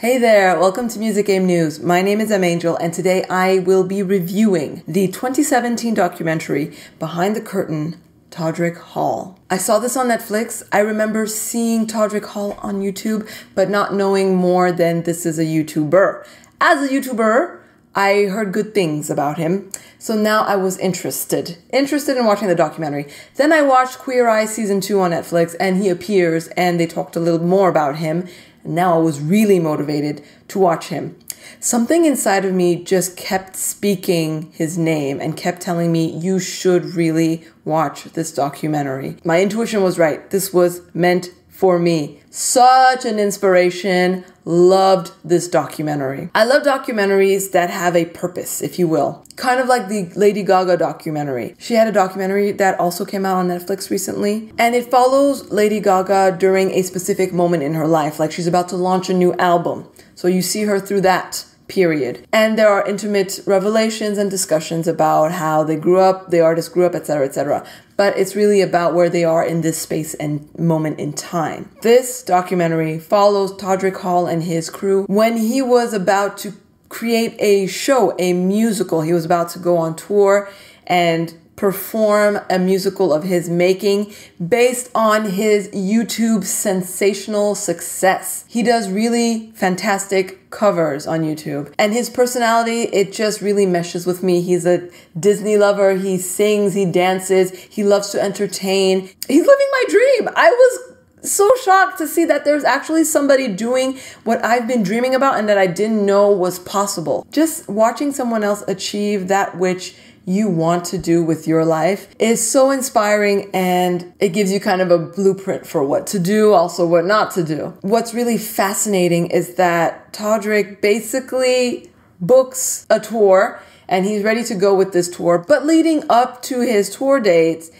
Hey there, welcome to Music Game News. My name is Angel, and today I will be reviewing the 2017 documentary Behind the Curtain, Todrick Hall. I saw this on Netflix. I remember seeing Todrick Hall on YouTube, but not knowing more than this is a YouTuber. As a YouTuber, I heard good things about him, so now I was interested in watching the documentary. Then I watched Queer Eye Season 2 on Netflix, and he appears, and they talked a little more about him. And now I was really motivated to watch him. Something inside of me just kept speaking his name and kept telling me, you should really watch this documentary. My intuition was right. This was meant for me. Such an inspiration. Loved this documentary. I love documentaries that have a purpose, if you will. Kind of like the Lady Gaga documentary. She had a documentary that also came out on Netflix recently, and it follows Lady Gaga during a specific moment in her life, like she's about to launch a new album. So you see her through that period. And there are intimate revelations and discussions about how they grew up, the artist grew up, etc., etc. But it's really about where they are in this space and moment in time. This documentary follows Todrick Hall and his crew when he was about to create a show, a musical. He was about to go on tour and perform a musical of his making based on his YouTube sensational success. He does really fantastic covers on YouTube, and his personality, it just really meshes with me. He's a Disney lover. He sings, he dances, he loves to entertain. He's living my dream. I was so shocked to see that there's actually somebody doing what I've been dreaming about and that I didn't know was possible. Just watching someone else achieve that which you want to do with your life is so inspiring, and it gives you kind of a blueprint for what to do, also what not to do. What's really fascinating is that Todrick basically books a tour and he's ready to go with this tour, but leading up to his tour dates,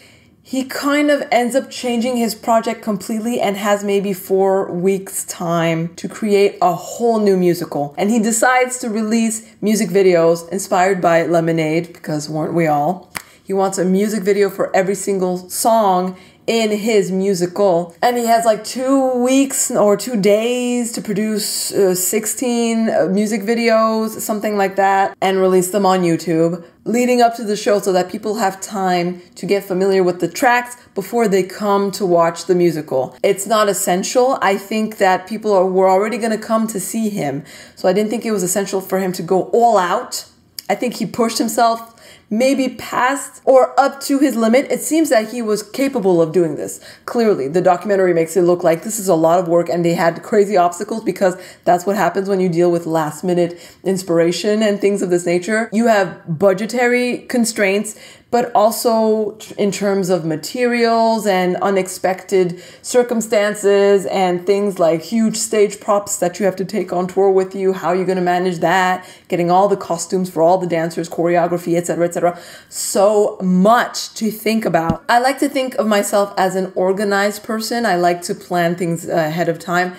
he kind of ends up changing his project completely and has maybe 4 weeks time to create a whole new musical. And he decides to release music videos inspired by Lemonade, because weren't we all? He wants a music video for every single song in his musical, and he has like 2 weeks or 2 days to produce 16 music videos, something like that, and release them on YouTube leading up to the show so that people have time to get familiar with the tracks before they come to watch the musical. It's not essential. I think that people were already going to come to see him, so I didn't think it was essential for him to go all out. I think he pushed himself maybe past or up to his limit. It seems that he was capable of doing this. Clearly, the documentary makes it look like this is a lot of work and they had crazy obstacles, because that's what happens when you deal with last minute inspiration and things of this nature. You have budgetary constraints, but also in terms of materials and unexpected circumstances and things like huge stage props that you have to take on tour with you. How are you going to manage that? Getting all the costumes for all the dancers, choreography, etc., etc. So much to think about. I like to think of myself as an organized person. I like to plan things ahead of time.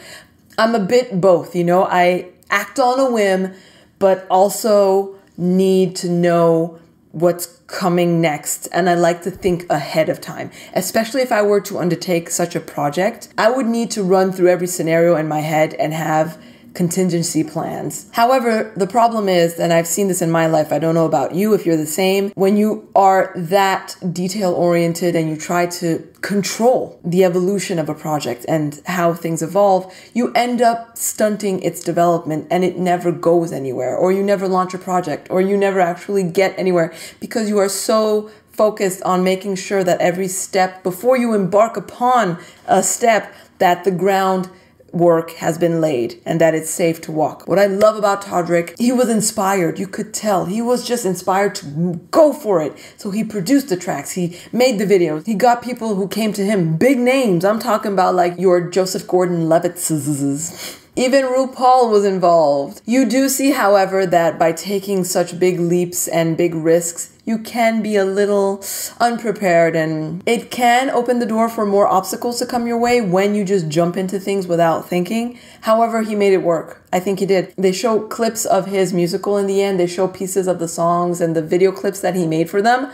I'm a bit both, you know. I act on a whim, but also need to know what's coming next, and I like to think ahead of time. Especially if I were to undertake such a project, I would need to run through every scenario in my head and have contingency plans. However, the problem is, and I've seen this in my life, I don't know about you if you're the same, when you are that detail-oriented and you try to control the evolution of a project and how things evolve, you end up stunting its development and it never goes anywhere, or you never launch a project, or you never actually get anywhere because you are so focused on making sure that every step before you embark upon a step, that the ground work has been laid and that it's safe to walk. What I love about Todrick, he was inspired. You could tell he was just inspired to go for it. So he produced the tracks, he made the videos, he got people who came to him, big names. I'm talking about like your Joseph Gordon-Levitt's. Even RuPaul was involved. You do see, however, that by taking such big leaps and big risks, you can be a little unprepared, and it can open the door for more obstacles to come your way when you just jump into things without thinking. However, he made it work. I think he did. They show clips of his musical in the end. They show pieces of the songs and the video clips that he made for them.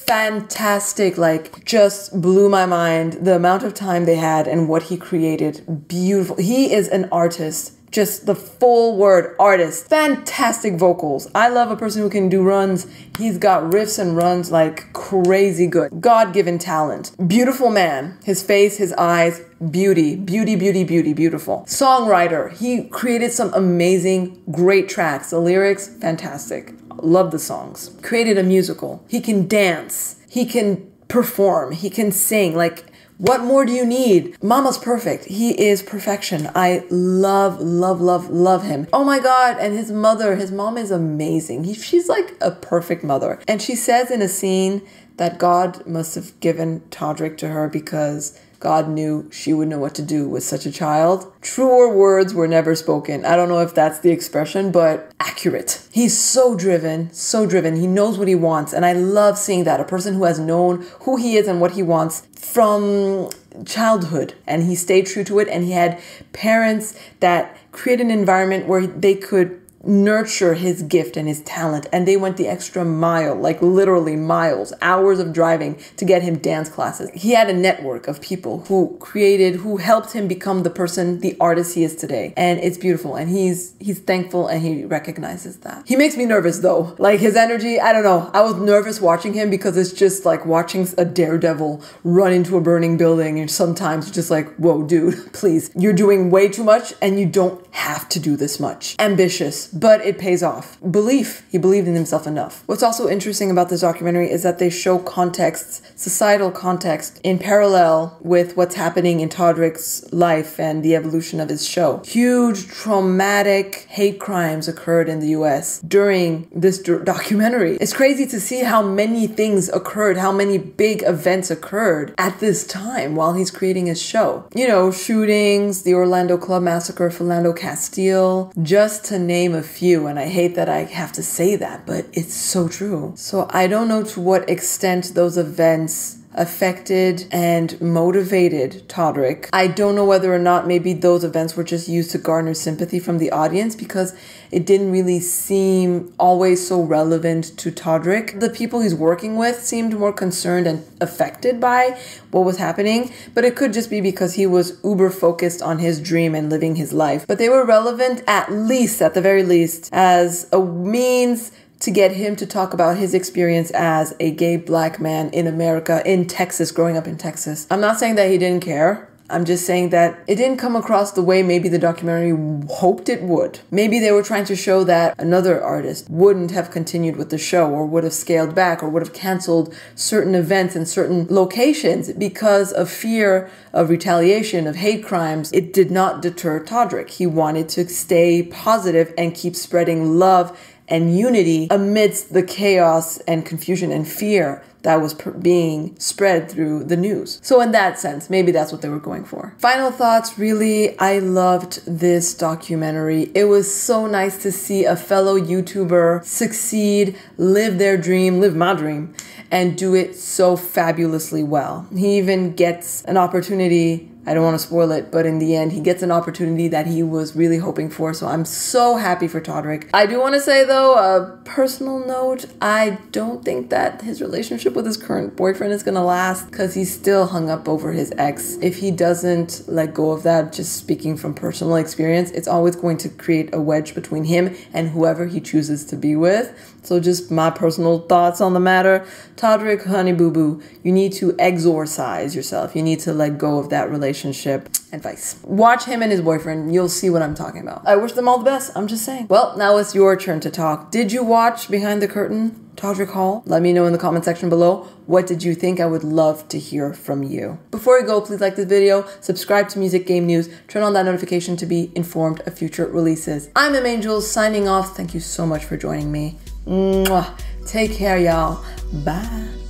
Fantastic, like just blew my mind the amount of time they had and what he created. Beautiful. He is an artist Just the full word, artist. Fantastic vocals. I love a person who can do runs. He's got riffs and runs like crazy good. God-given talent. Beautiful man. His face, his eyes, beauty, beauty, beauty, beauty, beautiful. Songwriter. He created some amazing, great tracks. The lyrics, fantastic. Love the songs. Created a musical. He can dance. He can perform. He can sing. Like, what more do you need? Mama's perfect. He is perfection. I love, love, love, love him. Oh my God. And his mother, his mom is amazing. She's like a perfect mother. And she says in a scene that God must have given Todrick to her because God knew she would know what to do with such a child. Truer words were never spoken. I don't know if that's the expression, but accurate. He's so driven, so driven. He knows what he wants. And I love seeing that. A person who has known who he is and what he wants from childhood. And he stayed true to it. And he had parents that create an environment where they could nurture his gift and his talent, and they went the extra mile, like literally miles, hours of driving to get him dance classes. He had a network of people who helped him become the person, the artist he is today, and it's beautiful, and he's thankful and he recognizes that. He makes me nervous though, like his energy, I don't know, I was nervous watching him because it's just like watching a daredevil run into a burning building, and sometimes you're just like, whoa dude, please, you're doing way too much and you don't have to do this much. Ambitious, but it pays off. Belief. He believed in himself enough. What's also interesting about this documentary is that they show contexts, societal context, in parallel with what's happening in Todrick's life and the evolution of his show. Huge traumatic hate crimes occurred in the US during this documentary. It's crazy to see how many things occurred, how many big events occurred at this time while he's creating his show. You know, shootings, the Orlando Club massacre, Philando Castile, just to name a few. And I hate that I have to say that, but it's so true. So I don't know to what extent those events affected and motivated Todrick. I don't know whether or not maybe those events were just used to garner sympathy from the audience, because it didn't really seem always so relevant to Todrick. The people he's working with seemed more concerned and affected by what was happening, but it could just be because he was uber focused on his dream and living his life. But they were relevant, at the very least, as a means to get him to talk about his experience as a gay black man in America, in Texas, growing up in Texas. I'm not saying that he didn't care. I'm just saying that it didn't come across the way maybe the documentary hoped it would. Maybe they were trying to show that another artist wouldn't have continued with the show, or would have scaled back, or would have canceled certain events in certain locations because of fear of retaliation, of hate crimes. It did not deter Todrick. He wanted to stay positive and keep spreading love and unity amidst the chaos and confusion and fear that was being spread through the news. So in that sense, maybe that's what they were going for. Final thoughts, really, I loved this documentary. It was so nice to see a fellow YouTuber succeed, live their dream, live my dream, and do it so fabulously well. He even gets an opportunity, I don't want to spoil it, but in the end, he gets an opportunity that he was really hoping for. So I'm so happy for Todrick. I do want to say though, a personal note, I don't think that his relationship with his current boyfriend is going to last, because he's still hung up over his ex. If he doesn't let go of that, just speaking from personal experience, it's always going to create a wedge between him and whoever he chooses to be with. So just my personal thoughts on the matter. Todrick, honey boo boo, you need to exorcise yourself. You need to let go of that relationship. Advice. Watch him and his boyfriend. You'll see what I'm talking about. I wish them all the best. I'm just saying. Well, now it's your turn to talk. Did you watch Behind the Curtain, Todrick Hall? Let me know in the comment section below. What did you think? I would love to hear from you. Before we go, please like this video, subscribe to Music Game News, turn on that notification to be informed of future releases. I'm MAngel signing off. Thank you so much for joining me. Mwah. Take care, y'all. Bye.